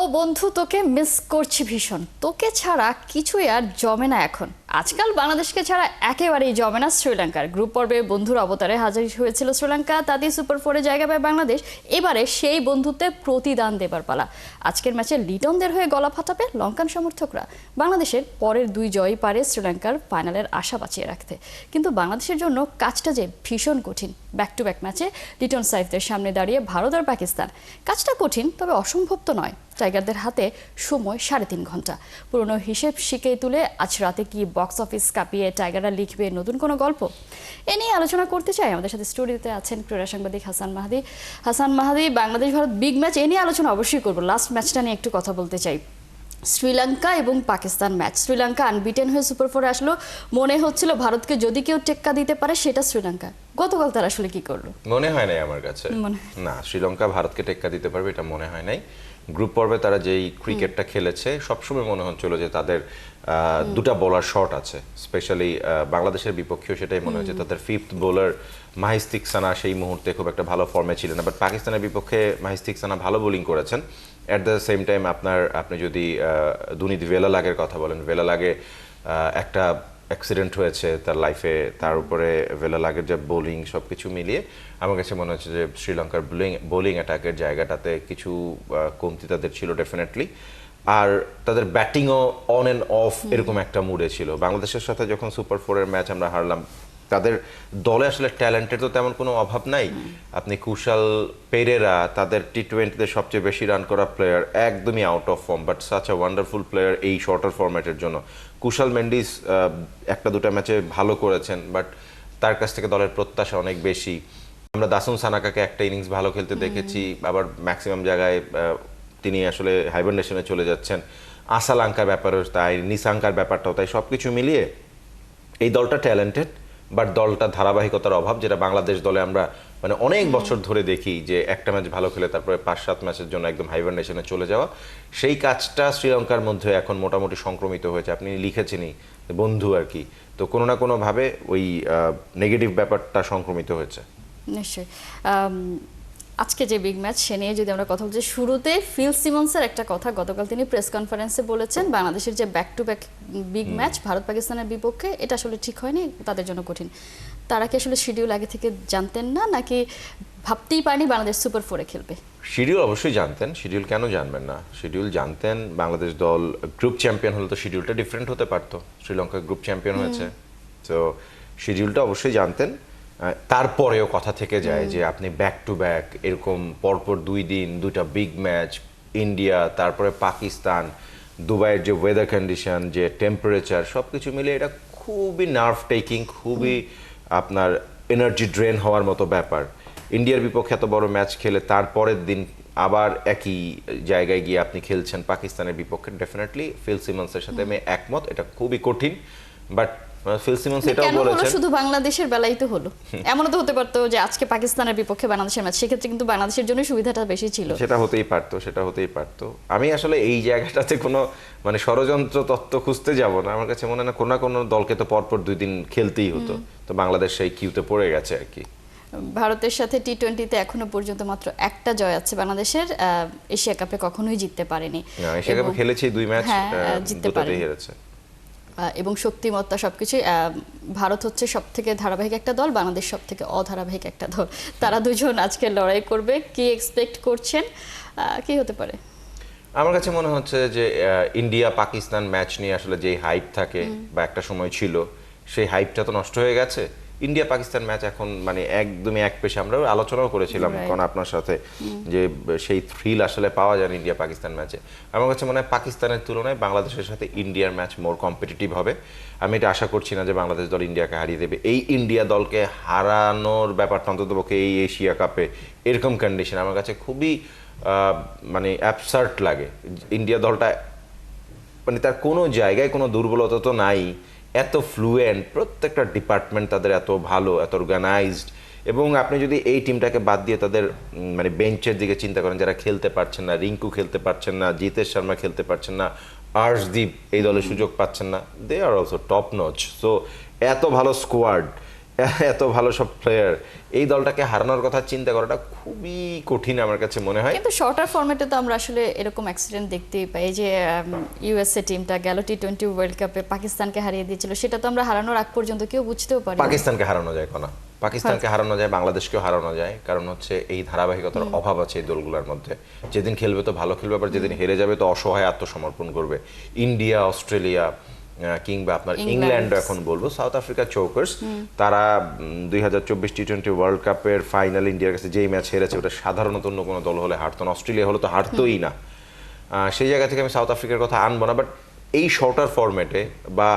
ও বন্ধু, তোকে মিস করছি ভীষণ। তোকে ছাড়া কিছুই আর জমে না এখন। আজকাল বাংলাদেশকে ছাড়া একেবারেই জমে না শ্রীলঙ্কার। গ্রুপ পর্বে বন্ধুর অবতারে হাজির হয়েছিল শ্রীলঙ্কা, তাতেই সুপার ফোরে জায়গা পায় বাংলাদেশ। এবারে সেই বন্ধুত্বে প্রতিদান দেবার পালা। আজকের ম্যাচে লিটনদের হয়ে গলা ফাটাবে লঙ্কান সমর্থকরা। বাংলাদেশের পরের দুই জয়ই পারে শ্রীলঙ্কার ফাইনালের আশা বাঁচিয়ে রাখতে। কিন্তু বাংলাদেশের জন্য কাজটা যে ভীষণ কঠিন। ব্যাক টু ব্যাক ম্যাচে লিটন সাইফদের সামনে দাঁড়িয়ে ভারত আর পাকিস্তান। কাজটা কঠিন, তবে অসম্ভব তো নয়। টাইগারদের হাতে সময় 3.5 ঘন্টা। পুরনো হিসেব শিখে তুলে আজ রাতে কি বক্স অফিস কাঁপিয়ে টাইগাররা লিখবে নতুন কোনো গল্প? এ নিয়ে আলোচনা করতে চাই। আমাদের সাথে স্টুডিওতে আছেন ক্রীড়া সাংবাদিক হাসান মাহাদি। হাসান মাহাদি, বাংলাদেশ ভারত বিগ ম্যাচ, এ নিয়ে আলোচনা অবশ্যই করবো। লাস্ট ম্যাচটা নিয়ে একটু কথা বলতে চাই। শ্রীলঙ্কা এবং পাকিস্তান ম্যাচ। শ্রীলঙ্কা আনবিটেন হয়ে সুপার ফোরে আসলো। মনে হচ্ছিল ভারতকে যদি কেউ টেক্কা দিতে পারে সেটা শ্রীলঙ্কা। গতকাল তারা আসলে কি করলো? মনে হয় নাই আমার কাছে। না, শ্রীলঙ্কা ভারতকে টেক্কা দিতে পারবে এটা মনে হয় নাই। গ্রুপ পর্বে তারা যেই ক্রিকেটটা খেলেছে সবসময় মনে হচ্ছিল যে তাদের দুটা বোলার শর্ট আছে। স্পেশালি বাংলাদেশের বিপক্ষেও সেটাই মনে হচ্ছে। তাদের ফিফথ বোলার মাহিস তিকসানা সেই মুহূর্তে খুব একটা ভালো ফর্মে ছিলেন না, বাট পাকিস্তানের বিপক্ষে মাহিস তিকসানা ভালো বোলিং করেছেন। অ্যাট দ্য সেম টাইম আপনি যদি দুনিত ভেলালাগের কথা বলেন, ভেলালাগে একটা অ্যাক্সিডেন্ট হয়েছে তার লাইফে, তার উপরে ভেলালাগের যে বোলিং সব কিছু মিলিয়ে আমার কাছে মনে হচ্ছে যে শ্রীলঙ্কার বোলিং অ্যাটাকের জায়গাটাতে কিছু কমতি তাদের ছিল ডেফিনেটলি। আর তাদের ব্যাটিংও অন অ্যান্ড অফ এরকম একটা মুডে ছিল। বাংলাদেশের সাথে যখন সুপার ফোরের ম্যাচ আমরা হারলাম, তাদের দলে আসলে ট্যালেন্টের তো তেমন কোনো অভাব নাই। আপনি কুশাল পেরেরা, তাদের টি-20তে সবচেয়ে বেশি রান করা প্লেয়ার, একদমই out of form, but such a wonderful player এই শর্টার ফরম্যাটের জন্য। কুশাল মেন্ডিস একটা দুটা ম্যাচে ভালো করেছেন, বাট তার কাছ থেকে দলের প্রত্যাশা অনেক বেশি। আমরা দাসুন সানাকাকে একটা ইনিংস ভালো খেলতে দেখেছি, আবার ম্যাক্সিমাম জায়গায় তিনি আসলে হাইবারনেশনে চলে যাচ্ছেন। আসালাঙ্কার ব্যাপারেও তাই, নিসাঙ্কার ব্যাপারটাও তাই। সব কিছু মিলিয়ে এই দলটা ট্যালেন্টেড, বাট দলটা ধারাবাহিকতার অভাব, যেটা বাংলাদেশ দলে আমরা মানে অনেক বছর ধরে দেখি যে একটা ম্যাচ ভালো খেলে তারপরে 5-7 ম্যাচের জন্য একদম হাইবারনেশনে চলে যাওয়া। সেই কাজটা শ্রীলঙ্কার মধ্যে এখন মোটামুটি সংক্রমিত হয়েছে। আপনি লিখেছেনই বন্ধু আর কি, তো কোনো না কোনোভাবে ওই নেগেটিভ ব্যাপারটা সংক্রমিত হয়েছে। নিশ্চয়ই। আজকে যে বিগ ম্যাচ সে নিয়ে যদি আমরা কথা বলছি, শুরুতে ফিল সিমন্সের একটা কথা গতকাল তিনি প্রেস কনফারেন্সে বলেছেন, বাংলাদেশের যে back to back big match Bharat পাকিস্তানের বিপক্ষে, এটা আসলে ঠিক হয়নি, তাদের জন্য কঠিন। তারা কি আসলে শিডিউল আগে থেকে জানতেন না, নাকি ভাবতেই পারেনি বাংলাদেশ সুপার ফোরে খেলবে? শিডিউল অবশ্যই জানতেন। শিডিউল কেন জানবেন না? শিডিউল জানতেন। বাংলাদেশ দল গ্রুপ চ্যাম্পিয়ন হলে তো শিডিউলটা ডিফারেন্ট হতে পারতো। শ্রীলঙ্কা গ্রুপ চ্যাম্পিয়ন হয়েছে, তো শিডিউলটা অবশ্যই জানতেন। তারপরেও কথা থেকে যায় যে আপনি ব্যাক টু ব্যাক এরকম পরপর 2 দিন 2টা বিগ ম্যাচ, ইন্ডিয়া, তারপরে পাকিস্তান, দুবাইয়ের যে ওয়েদার কন্ডিশন, যে টেম্পারেচার, সব কিছু মিলে এটা খুবই নার্ভ টেকিং, খুবই আপনার এনার্জি ড্রেন হওয়ার মতো ব্যাপার। ইন্ডিয়ার বিপক্ষে এত বড় ম্যাচ খেলে তারপরের দিন আবার একই জায়গায় গিয়ে আপনি খেলছেন পাকিস্তানের বিপক্ষে, ডেফিনেটলি ফিল সিমন্সের সাথে আমি একমত, এটা খুবই কঠিন। বাট ফিল সিমন্স এটাও বলেছেন, শুধু বাংলাদেশের বেলায় তো হলো, এমনও তো হতে পারতো যে আজকে পাকিস্তানের বিপক্ষে বাংলাদেশের ম্যাচ, সেক্ষেত্রে কিন্তু বাংলাদেশের জন্য সুবিধাটা বেশি ছিল। সেটা হতেই পারতো। আমি আসলে এই জায়গাটাতে কোনো মানে ষড়যন্ত্র তত্ত্ব খুঁজতে যাব না। আমার কাছে মনে হয় না কোনো দলকে তো পরপর 2 দিন খেলতেই হতো, তো বাংলাদেশ সেই কিউতে পড়ে গেছে আর কি। ভারতের সাথে টি-20তে এখনো পর্যন্ত মাত্র একটা জয় আছে বাংলাদেশের। এশিয়া কাপে কখনোই জিততে পারেনি। এশিয়া কাপে খেলেছি 2 ম্যাচ, দুটোতেই হেরেছে। এবং শক্তিমত্তা সবকিছু, ভারত হচ্ছে সব থেকে ধারাবাহিক একটা দল, বাংলাদেশ সব থেকে অধারাবাহিক একটা দল। তারা দুজন আজকে লড়াই করবে। কি এক্সপেক্ট করছেন, কি হতে পারে? আমার কাছে মনে হচ্ছে যে ইন্ডিয়া পাকিস্তান ম্যাচ নিয়ে আসলে যেই হাইপ থাকে বা একটা সময় ছিল, সেই হাইপটা তো নষ্ট হয়ে গেছে। ইন্ডিয়া পাকিস্তান ম্যাচ এখন মানে একদমই এক পেশে। আমরা আলোচনাও করেছিলাম কারণ আপনার সাথে যে সেই থ্রিল আসলে পাওয়া যায় ইন্ডিয়া পাকিস্তান ম্যাচে। আমার কাছে মনে হয় পাকিস্তানের তুলনায় বাংলাদেশের সাথে ইন্ডিয়ার ম্যাচ মোর কম্পিটিটিভ হবে। আমি এটা আশা করছি না যে বাংলাদেশ দল ইন্ডিয়াকে হারিয়ে দেবে। এই ইন্ডিয়া দলকে হারানোর ব্যাপারটা অন্ততপক্ষে এই এশিয়া কাপে এরকম কন্ডিশন আমার কাছে খুবই মানে অ্যাবসার্ড লাগে। ইন্ডিয়া দলটা মানে তার কোনো জায়গায় কোনো দুর্বলতা তো নাই, এত ফ্লুয়েন্ট, প্রত্যেকটা ডিপার্টমেন্ট তাদের এত ভালো, এত অর্গানাইজড। এবং আপনি যদি এই টিমটাকে বাদ দিয়ে তাদের মানে বেঞ্চের দিকে চিন্তা করেন, যারা খেলতে পারছেন না, রিঙ্কু খেলতে পারছেন না, জিতেশ শর্মা খেলতে পারছেন না, আর্শদীপ এই দলে সুযোগ পাচ্ছেন না, they are also top notch. So এত ভালো স্কোয়াড এত ভালো সব প্লেয়ার, এই দলটাকে হারানোর কথা চিন্তা করাটা খুবই কঠিন আমার কাছে মনে হয়। কিন্তু শর্টার ফরম্যাটে তো আমরা আসলে এরকম অ্যাক্সিডেন্ট দেখতেই পাই। যে ইউএসএ টিমটা গেল টি-20 ওয়ার্ল্ড কাপে পাকিস্তানকে হারিয়ে দিয়েছিল, সেটা তো আমরা হারানোর আগ পর্যন্ত কেউ বুঝতেও পারি। পাকিস্তানকে হারানো যায় কোনা, পাকিস্তানকে হারানো যায়, বাংলাদেশকেও হারানো যায়, কারণ হচ্ছে এই ধারাবাহিকতার অভাব আছে এই দলগুলোর মধ্যে। যেদিন খেলবে তো ভালো খেলবে, আবার যেদিন হেরে যাবে তো অসহায় আত্মসমর্পণ করবে। ইন্ডিয়া, অস্ট্রেলিয়া কিংবা আপনার ইংল্যান্ড, এখন বলবো সাউথ আফ্রিকা চোকার্স, তারা 2024 টি-20 ওয়ার্ল্ড কাপের ফাইনাল ইন্ডিয়ার কাছে যেই ম্যাচ হেরেছে, ওটা সাধারণত অন্য কোনো দল হলে হারতো না, অস্ট্রেলিয়া হলে তো হারতোই না। সেই জায়গা থেকে আমি সাউথ আফ্রিকার কথা আনবো না, বাট এই শর্টার ফরম্যাটে বা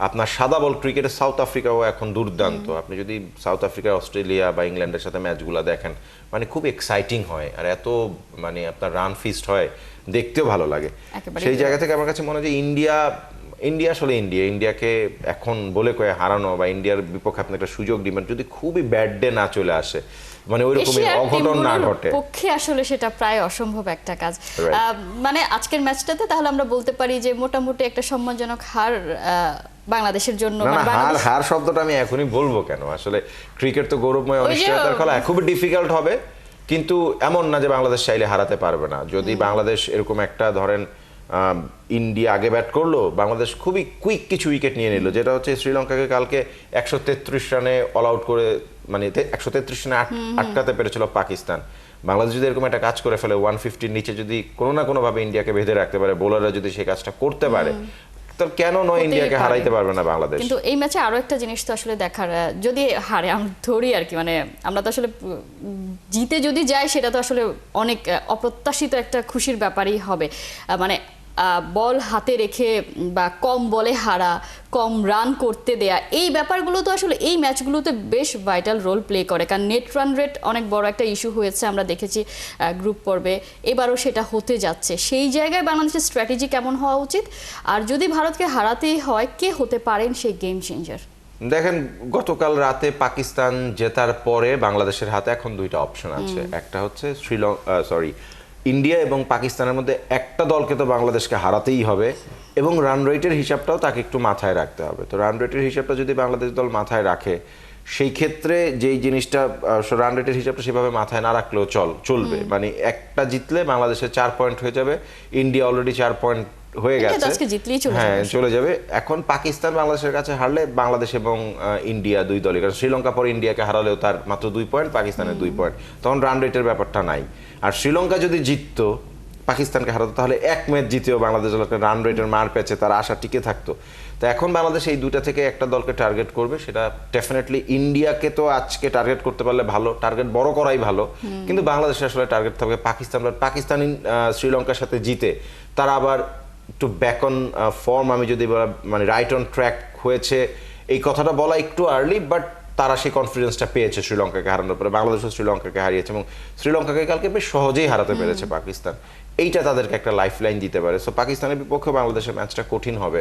আপনার সাদা বল ক্রিকেটে সাউথ আফ্রিকাও এখন দুর্দান্ত। আপনি যদি সাউথ আফ্রিকা, অস্ট্রেলিয়া বা ইংল্যান্ডের সাথে ম্যাচগুলো দেখেন, মানে খুব এক্সাইটিং হয়, আর এত মানে আপনার রান ফিস্ট হয়, দেখতেও ভালো লাগে। সেই জায়গা থেকে আমার কাছে মনে হয় যে ইন্ডিয়াকে এখন বলে কয়ে হারানো বা ইন্ডিয়ার বিপক্ষে আপনি একটা সুযোগ দিবেন, যদি খুবই ব্যাড ডে না চলে আসে, মানে ওইরকমই অঘটন না ঘটে, পক্ষে আসলে সেটা প্রায় অসম্ভব একটা কাজ। মানে আজকের ম্যাচটাতে তাহলে আমরা বলতে পারি যে মোটামুটি একটা সম্মানজনক হার বাংলাদেশের জন্য। হার শব্দটা আমি এখনই বলবো কেন, আসলে ক্রিকেট তো গৌরবময় অনিশ্চয়তার খেলা, খুবই ডিফিকাল্ট হবে, কিন্তু এমন না যে বাংলাদেশ চাইলে হারাতে পারবে না। যদি বাংলাদেশ এরকম একটা ধরেন ইন্ডিয়া আগে ব্যাট করলো, বাংলাদেশ খুবই কুইক কিছু উইকেট নিয়ে নিল, যেটা হচ্ছে শ্রীলঙ্কাকে কালকে 133 রানে অল আউট করে, মানে 133 রানে আটকাতে পেরেছিল পাকিস্তান। বাংলাদেশ যদি এরকম একটা কাজ করে ফেলে, 150-র নিচে যদি কোনো না কোনো ভাবে ইন্ডিয়াকে বেঁধে রাখতে পারে, বোলাররা যদি সেই কাজটা করতে পারে, তো কেন নয় ইন্ডিয়াকে হারাইতে পারবে না বাংলাদেশ। কিন্তু এই ম্যাচে আরো একটা জিনিস তো আসলে দেখার, যদি হারে আমরা ধরি আর কি, মানে আমরা তো আসলে জিতে যদি যাই সেটা তো আসলে অনেক অপ্রত্যাশিত একটা খুশির ব্যাপারই হবে। মানে বল হাতে রেখে বা কম বলে হারা, কম রান করতে দেয়া, এই ব্যাপারগুলো তো আসলে এই ম্যাচগুলোতে বেশ ভাইটাল রোল প্লে করে, কারণ নেট রান রেট অনেক বড় একটা ইস্যু হয়েছে, আমরা দেখেছি গ্রুপ পর্বে, এবারও সেটা হতে যাচ্ছে। সেই জায়গায় বাংলাদেশের স্ট্র্যাটেজি কেমন হওয়া উচিত, আর যদি ভারতকে হারাতেই হয়, কে হতে পারেন সেই গেম চেঞ্জার? দেখেন, গতকাল রাতে পাকিস্তান জেতার পরে বাংলাদেশের হাতে এখন দুইটা অপশন আছে। একটা হচ্ছে ইন্ডিয়া এবং পাকিস্তানের মধ্যে একটা দলকে তো বাংলাদেশকে হারাতেই হবে, এবং রান রেটের হিসাবটাও তাকে একটু মাথায় রাখতে হবে। তো রান রেটের হিসাবটা যদি বাংলাদেশ দল মাথায় রাখে, সেই ক্ষেত্রে যেই জিনিসটা, রান রেটের হিসাবটা সেভাবে মাথায় না রাখলেও চলবে। মানে একটা জিতলে বাংলাদেশের 4 পয়েন্ট হয়ে যাবে, ইন্ডিয়া অলরেডি 4 পয়েন্ট হয়ে গেছে, হ্যাঁ চলে যাবে। এখন পাকিস্তান বাংলাদেশের কাছে হারলে বাংলাদেশ এবং ইন্ডিয়া দুই দলই, কারণ শ্রীলঙ্কা পরে ইন্ডিয়াকে হারালেও তার মাত্র 2 পয়েন্ট, পাকিস্তানের 2 পয়েন্ট, তখন রান রেটের ব্যাপারটা নাই। আর শ্রীলঙ্কা যদি জিততো, পাকিস্তানকে হারাতো, তাহলে এক ম্যাচ জিতেও বাংলাদেশ দলকে রান রেটের মার পেয়েছে, তার আশা টিকে থাকতো। তো এখন বাংলাদেশ এই দুটা থেকে একটা দলকে টার্গেট করবে, সেটা ডেফিনেটলি ইন্ডিয়াকে তো আজকে টার্গেট করতে পারলে ভালো, টার্গেট বড় করাই ভালো, কিন্তু বাংলাদেশের আসলে টার্গেট থাকবে পাকিস্তান শ্রীলঙ্কার সাথে জিতে তারা আবার একটু ব্যাক অন ফর্ম, আমি যদি মানে রাইট অন ট্র্যাক হয়েছে, এই কথাটা বলা একটু আর্লি, বাট তারা সেই কনফিডেন্সটা পেয়েছে শ্রীলঙ্কাকে হারানোর পরে। বাংলাদেশও শ্রীলঙ্কাকে হারিয়েছে এবং শ্রীলঙ্কাকে কালকে বেশ সহজেই হারাতে পেরেছে পাকিস্তান। এইটা তাদেরকে একটা লাইফ লাইন দিতে পারে। সো পাকিস্তানের বিপক্ষে বাংলাদেশের ম্যাচটা কঠিন হবে।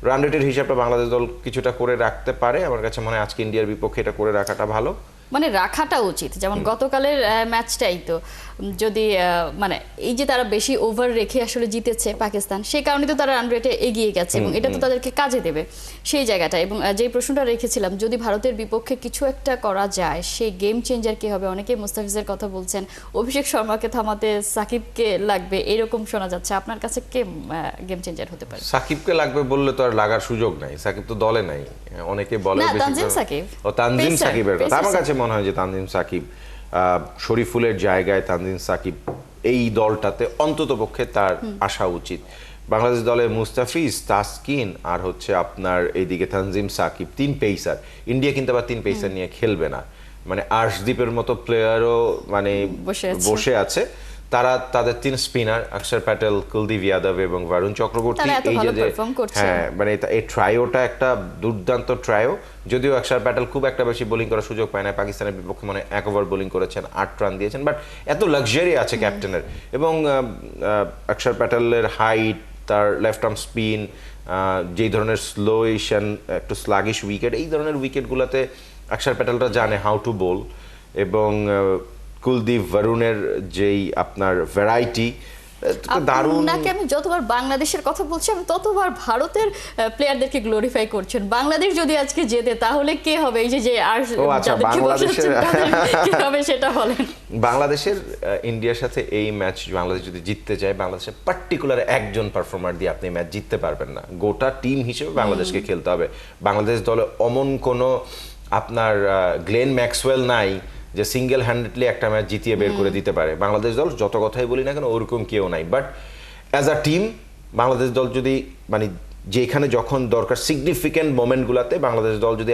রান রেটের হিসাবটা বাংলাদেশ দল কিছুটা করে রাখতে পারে, আমার কাছে মনে হয় আজকে ইন্ডিয়ার বিপক্ষে এটা করে রাখাটা ভালো, মানে রাখাটা উচিত। যেমন গতকালের ম্যাচটাই তো, যদি মানে এই যে তারা বেশি ওভার রেখে আসলে জিতেছে পাকিস্তান, সেই কারণে তো তারা রান রেটে এগিয়ে গেছে, এবং এটা তো তাদেরকে কাজে দেবে সেই জায়গাটা। এবং যে প্রশ্নটা রেখেছিলাম, যদি ভারতের বিপক্ষে কিছু একটা করা যায়, সেই গেম চেঞ্জার কি হবে? অনেকে মুস্তাফিজের কথা বলছেন, অভিষেক শর্মাকে থামাতে সাকিবকে লাগবে, এরকম শোনা যাচ্ছে। আপনার কাছে কে গেম চেঞ্জার হতে পারে? সাকিবকে লাগবে বললে তো আর লাগার সুযোগ নাই, সাকিব তো দলে নাই। অনেকে বলে তানজিম সাকিব, তানজিম সাকিবের কথা, আমার কাছে মনে হয় যে তানজিম সাকিব, শরীফুলের জায়গায় তানজিম সাকিব এই দলটাতে অন্তত পক্ষে তার আসা উচিত। বাংলাদেশ দলে মুস্তাফিজ, তাসকিন আর হচ্ছে আপনার এইদিকে তানজিম সাকিব, 3 পেসার। ইন্ডিয়া কিন্তু আবার 3 পেসার নিয়ে খেলবে না, মানে আর্শদীপের মতো প্লেয়ারও মানে বসে আছে। তারা তাদের 3 স্পিনার অক্ষর প্যাটেল, কুলদীপ যাদব এবং বরুণ চক্রবর্তী, এই যে হ্যাঁ মানে এই ট্রায়োটা একটা দুর্দান্ত ট্রায়ো। যদিও অক্ষর প্যাটেল খুব একটা বেশি বোলিং করার সুযোগ পায় না, পাকিস্তানের বিপক্ষে মানে 1 ওভার বোলিং করেছেন, 8 রান দিয়েছেন, বাট এত লাক্সারি আছে ক্যাপ্টেনের। এবং অক্ষর প্যাটেলের হাইট, তার লেফট আর্ম স্পিন, যেই ধরনের স্লোইশ অ্যান্ড একটু স্লাগিশ উইকেট, এই ধরনের উইকেটগুলোতে অক্ষর প্যাটেলটা জানে হাউ টু বোল। এবং কুলদীপ, বরুণের যেই আপনার ভ্যারাইটি, দারুণ। আপনাকে আমি যতবার বাংলাদেশের কথা বলছি আমি ততবার ভারতের প্লেয়ারদেরকে গ্লোরিফাই করছেন। বাংলাদেশ যদি আজকে জেতে তাহলে কে হবে? এই যে আর আচ্ছা, যাদেরকে বসাচ্ছেন কে হবে সেটা বলেন। বাংলাদেশের ইন্ডিয়ার সাথে এই ম্যাচ বাংলাদেশ যদি জিততে চায়, বাংলাদেশের পার্টিকুলার একজন পারফর্মার দিয়ে আপনি ম্যাচ জিততে পারবেন না। গোটা টিম হিসেবে বাংলাদেশকে খেলতে হবে। বাংলাদেশ দলে অমন কোনো আপনার গ্লেন ম্যাক্সওয়েল নাই যে সিঙ্গেল হ্যান্ডেডলি একটা ম্যাচ জিতিয়ে বের করে দিতে পারে। বাংলাদেশ দল যত কথাই বলি না কেন ওরকম কেউ নাই, but as a team Bangladesh দল যদি মানে যেখানে যখন দরকার সিগনিফিক্যান্ট মোমেন্টগুলোতে বাংলাদেশ দল যদি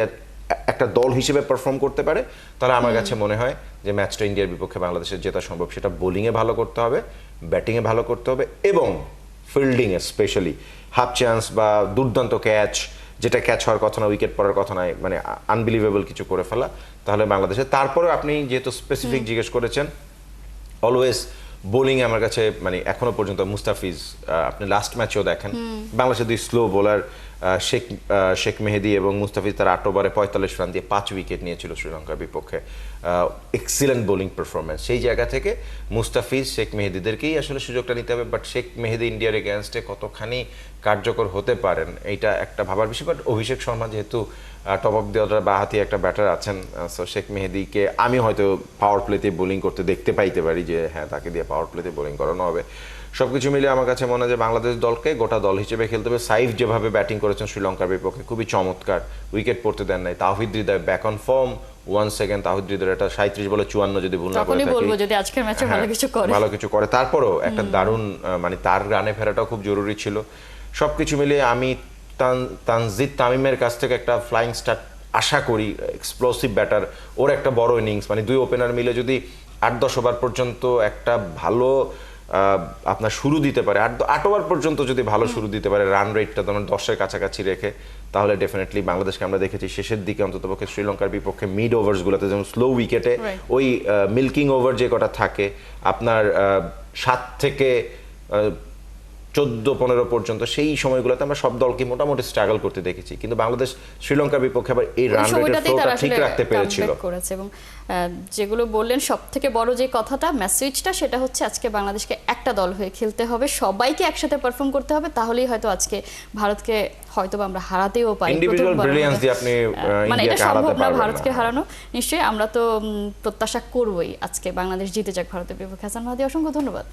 একটা দল হিসেবে পারফর্ম করতে পারে, তাহলে আমার কাছে মনে হয় যে ম্যাচটা ইন্ডিয়ার বিপক্ষে বাংলাদেশের জেতা সম্ভব। সেটা বোলিংয়ে ভালো করতে হবে, ব্যাটিংয়ে ভালো করতে হবে এবং ফিল্ডিংয়ে স্পেশালি হাফ চান্স বা দুর্দান্ত ক্যাচ, যেটা ক্যাচ হওয়ার কথা না, উইকেট পড়ার কথা নয়, মানে আনবিলিভেবল কিছু করে ফেলা, তাহলে বাংলাদেশে। তারপরেও আপনি যেহেতু স্পেসিফিক জিজ্ঞেস করেছেন, অলওয়েজ বোলিং আমার কাছে মানে এখনো পর্যন্ত মুস্তাফিজ, আপনি লাস্ট ম্যাচেও দেখেন বাংলাদেশের দুই স্লো বোলার শেখ মেহেদী এবং মুস্তাফিজ, তার 8 ওভারে 45 রান দিয়ে 5 উইকেট নিয়েছিল শ্রীলঙ্কার বিপক্ষে। Excellent bowling performance. সেই জায়গা থেকে মুস্তাফিজ শেখ মেহেদীদেরকেই আসলে সুযোগটা নিতে হবে, বাট শেখ মেহেদী ইন্ডিয়ার এগেনস্টে কতখানি কার্যকর হতে পারেন এইটা একটা ভাবার বিষয়। বাট অভিষেক শর্মা যেহেতু টপ অফ দি অর্ডার বা হাতি একটা ব্যাটার আছেন, সো শেখ মেহেদীকে আমি হয়তো পাওয়ার প্লেতে বোলিং করতে দেখতে পাইতে পারি, যে হ্যাঁ তাকে দিয়ে পাওয়ার প্লেতে বোলিং করানো হবে। সবকিছু মিলিয়ে আমার কাছে মনে হয় যে বাংলাদেশ দলকে গোটা দল হিসেবে খেলতে হবে। সাইফ যেভাবে ব্যাটিং করেছেন শ্রীলঙ্কার বিপক্ষে খুবই চমৎকার, উইকেট পড়তে দেন নাই। Towhid Hridoy back on form, 1 second তাওহিদ হৃদয়ের এটা 37 বলে 54 যদি ভুল না করে থাকি, বলবো যদি আজকের ম্যাচে ভালো কিছু করে তারপরও একটা দারুণ মানে তার রানে ফেরাটাও খুব জরুরি ছিল। সবকিছু মিলিয়ে আমি তানজিদ তামিমের কাছ থেকে একটা ফ্লাইং স্টার্ট আশা করি। এক্সপ্লোসিভ ব্যাটার, ওর একটা বড় ইনিংস, মানে দুই ওপেনার মিলে যদি 8-10 ওভার পর্যন্ত একটা ভালো আপনার শুরু দিতে পারে, 8 ওভার পর্যন্ত যদি ভালো শুরু দিতে পারে, রান রেটটা তোমার 10-এর কাছাকাছি রেখে, তাহলে ডেফিনেটলি বাংলাদেশকে আমরা দেখেছি শেষের দিকে অন্ততপক্ষে শ্রীলঙ্কার বিপক্ষে মিড ওভার্সগুলোতে, যেমন স্লো উইকেটে ওই মিল্কিং ওভার যে কটা থাকে আপনার 7 থেকে 14-15 পর্যন্ত, সেই সময়গুলোতে আমরা সব দলকে মোটামুটি স্ট্রাগল করতে দেখেছি। কিন্তু বাংলাদেশ শ্রীলঙ্কার বিপক্ষে আবার এই রান রেটের ফ্লোটা ঠিক রাখতে পেরেছিল এবং যেগুলো বললেন সব থেকে বড় যে কথাটা মেসেজটা, সেটা হচ্ছে আজকে বাংলাদেশকে একটা দল হয়ে খেলতে হবে, সবাইকে একসাথে পারফর্ম করতে হবে, তাহলেই হয়তো আজকে ভারতকে হয়তো আমরা হারাতেও পারি। ইন্ডিভিজুয়াল ব্রিলিয়ান্স দিয়ে আপনি মানে এটা ইন্ডিয়াকে সম্ভব হারাতে না পারবেন ভারতকে না। হারানো। নিশ্চয়ই আমরা তো প্রত্যাশা করবই আজকে বাংলাদেশ জিতে যাক ভারতের বিপক্ষে। হাসান মাহাদি, অসংখ্য ধন্যবাদ।